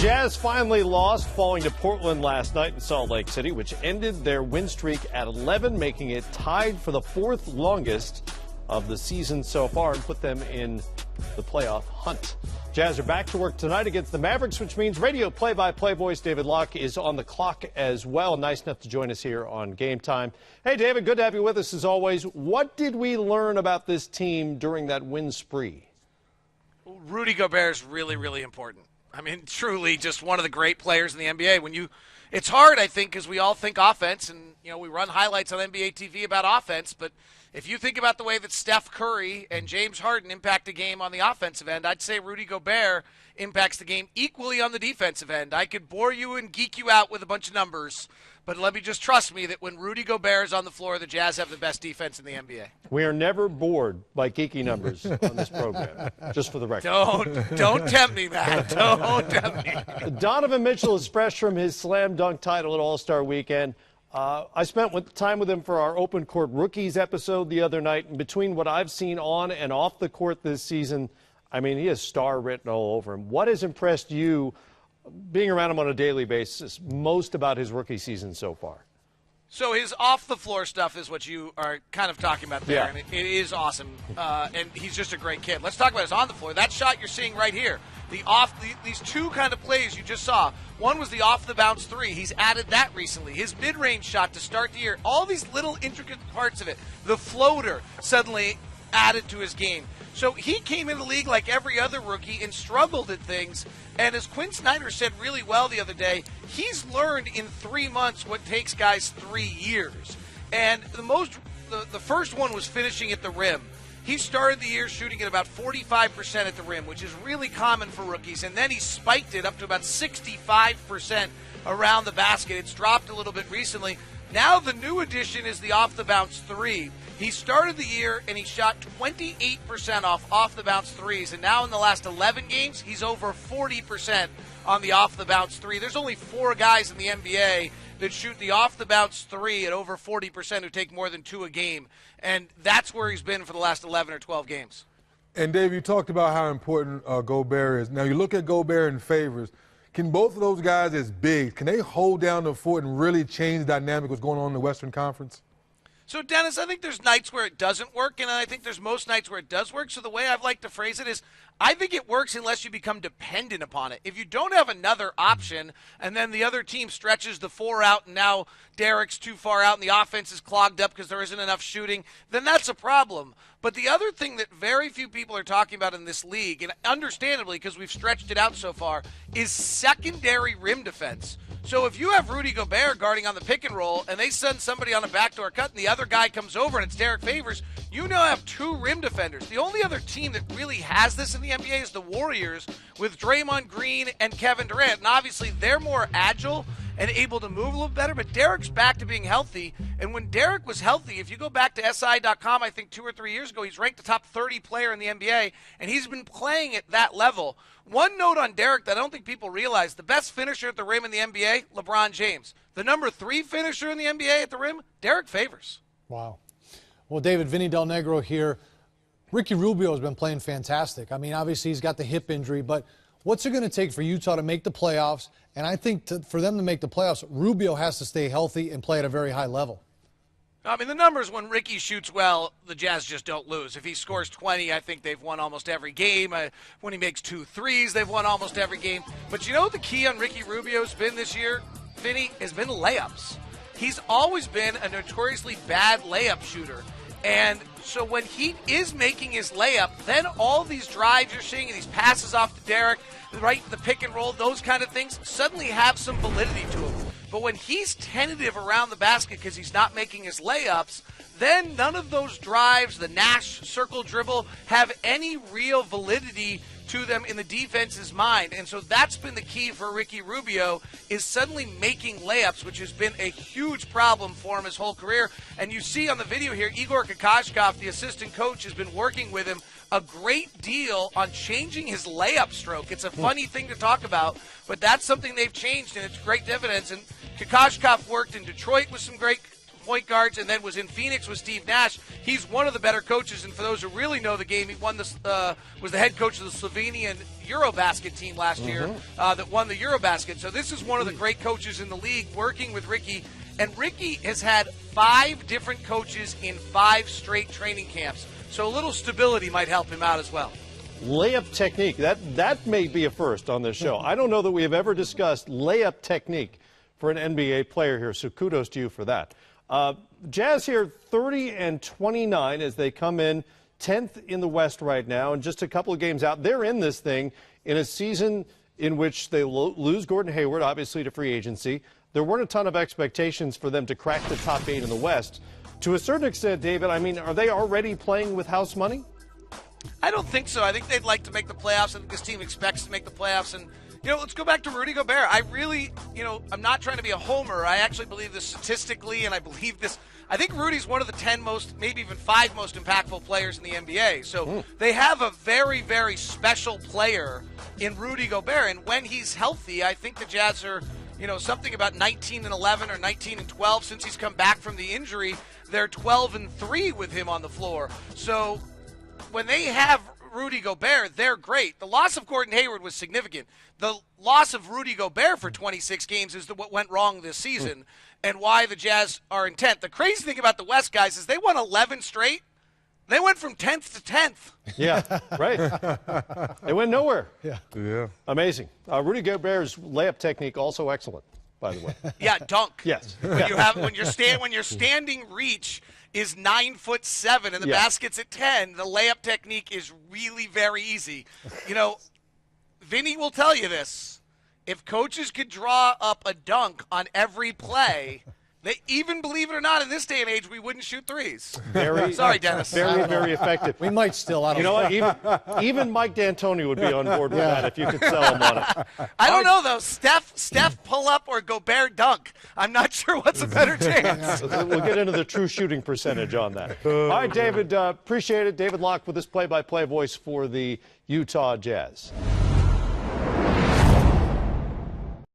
Jazz finally lost, falling to Portland last night in Salt Lake City, which ended their win streak at 11, making it tied for the fourth longest of the season so far and put them in the playoff hunt. Jazz are back to work tonight against the Mavericks, which means radio play-by-play voice David Locke is on the clock as well. Nice enough to join us here on Game Time. Hey, David, good to have you with us as always. What did we learn about this team during that win spree? Rudy Gobert is really, really important. I mean, truly just one of the great players in the NBA. It's hard, I think, because we all think offense, and we run highlights on NBA TV about offense. But if you think about the way that Steph Curry and James Harden impact a game on the offensive end, I'd say Rudy Gobert impacts the game equally on the defensive end. I could bore you and geek you out with a bunch of numbers, but let me just trust me that when Rudy Gobert is on the floor, the Jazz have the best defense in the NBA. We are never bored by geeky numbers on this program, just for the record. Don't tempt me, Matt. Don't tempt me. Donovan Mitchell is fresh from his slam dunk title at All-Star Weekend. I spent time with him for our Open Court Rookies episode the other night, and between what I've seen on and off the court this season, I mean, he has star written all over him. What has impressed you, being around him on a daily basis, most about his rookie season so far? So his off-the-floor stuff is what you are kind of talking about there, yeah. And it is awesome, and he's just a great kid. Let's talk about his on-the-floor. That shot you're seeing right here, these two kind of plays you just saw. One was the off-the-bounce three. He's added that recently. His mid-range shot to start the year, all these little intricate parts of it. The floater suddenly added to his game. So he came in the league like every other rookie and struggled at things. And as Quinn Snyder said really well the other day, he's learned in 3 months what takes guys 3 years. And the first one was finishing at the rim. He started the year shooting at about 45% at the rim, which is really common for rookies. And then he spiked it up to about 65% around the basket. It's dropped a little bit recently. Now the new addition is the off-the-bounce three. He started the year and he shot 28% off-the-bounce threes, and now in the last 11 games, he's over 40% on the off-the-bounce three. There's only 4 guys in the NBA that shoot the off-the-bounce three at over 40% who take more than 2 a game, and that's where he's been for the last 11 or 12 games. And, Dave, you talked about how important Gobert is. Now, you look at Gobert in favors. Can both of those guys as big, can they hold down the fort and really change the dynamic of what's going on in the Western Conference? So, Dennis, I think there's nights where it doesn't work, and I think there's most nights where it does work. So the way I've liked to phrase it is I think it works unless you become dependent upon it. If you don't have another option and then the other team stretches the 4 out and now Derek's too far out and the offense is clogged up because there isn't enough shooting, then that's a problem. But the other thing that very few people are talking about in this league, and understandably because we've stretched it out so far, is secondary rim defense. So if you have Rudy Gobert guarding on the pick and roll and they send somebody on a backdoor cut and the other guy comes over and it's Derek Favors, you now have 2 rim defenders. The only other team that really has this in the NBA is the Warriors with Draymond Green and Kevin Durant. And obviously they're more agile and able to move a little better, but Derek's back to being healthy. And when Derek was healthy, if you go back to SI.com, I think 2 or 3 years ago, he's ranked the top 30 player in the NBA, and he's been playing at that level. One note on Derek that I don't think people realize, the best finisher at the rim in the NBA, LeBron James. The number 3 finisher in the NBA at the rim, Derek Favors. Wow. Well, David, Vinny Del Negro here. Ricky Rubio has been playing fantastic. I mean, obviously he's got the hip injury, but what's it going to take for Utah to make the playoffs? And I think for them to make the playoffs, Rubio has to stay healthy and play at a very high level. I mean, the numbers when Ricky shoots well, the Jazz just don't lose. If he scores 20, I think they've won almost every game. When he makes 2 threes, they've won almost every game. But you know what the key on Ricky Rubio's been this year, Vinny, has been layups. He's always been a notoriously bad layup shooter. And so when he is making his layup, then all these drives you're seeing and these passes off to Derek, right, the pick and roll, those kind of things, suddenly have some validity to him. But when he's tentative around the basket because he's not making his layups, then none of those drives, the Nash circle dribble, have any real validity to them in the defense's mind. And so that's been the key for Ricky Rubio, is suddenly making layups, which has been a huge problem for him his whole career. And you see on the video here, Igor Kokoshkov, the assistant coach, has been working with him a great deal on changing his layup stroke. It's a funny thing to talk about, but that's something they've changed, and it's great dividends. And Kokoshkov worked in Detroit with some great point guards, and then was in Phoenix with Steve Nash. He's one of the better coaches, and for those who really know the game, he won this. Was the head coach of the Slovenian Eurobasket team last year that won the Eurobasket. So this is one of the great coaches in the league, working with Ricky. And Ricky has had 5 different coaches in 5 straight training camps. So a little stability might help him out as well. Layup technique, that may be a first on this show. I don't know that we have ever discussed layup technique for an NBA player here, so kudos to you for that. Jazz here 30-29 as they come in 10th in the West right now, and just a couple of games out. They're in this thing in a season in which they lose Gordon Hayward, obviously, to free agency. There weren't a ton of expectations for them to crack the top 8 in the West. To a certain extent, David, I mean, are they already playing with house money? I don't think so. I think they'd like to make the playoffs. I think this team expects to make the playoffs. And, let's go back to Rudy Gobert. I really, I'm not trying to be a homer. I actually believe this statistically, and I believe this. I think Rudy's one of the 10 most, maybe even 5 most impactful players in the NBA. So they have a very, very special player in Rudy Gobert. And when he's healthy, I think the Jazz are, something about 19-11 or 19-12 since he's come back from the injury. They're 12-3 with him on the floor. So when they have Rudy Gobert, they're great. The loss of Gordon Hayward was significant. The loss of Rudy Gobert for 26 games is what went wrong this season and why the Jazz are in 10th. The crazy thing about the West, guys, is they won 11 straight. They went from 10th to 10th. Yeah, right. They went nowhere. Yeah. Amazing. Rudy Gobert's layup technique also excellent, by the way. Yeah, dunk. Yes. When your standing reach is 9'7" and the basket's at 10, the layup technique is really very easy. Vinny will tell you this. If coaches could draw up a dunk on every play, they even, believe it or not, in this day and age, we wouldn't shoot threes. Sorry, Dennis. Very, very effective. We might still. I don't know. Even Mike D'Antoni would be on board with that if you could sell him on it. I don't know, though. Steph pull up or Gobert dunk. I'm not sure what's a better chance. We'll get into the true shooting percentage on that. All right, David, appreciate it. David Locke with this play-by-play voice for the Utah Jazz.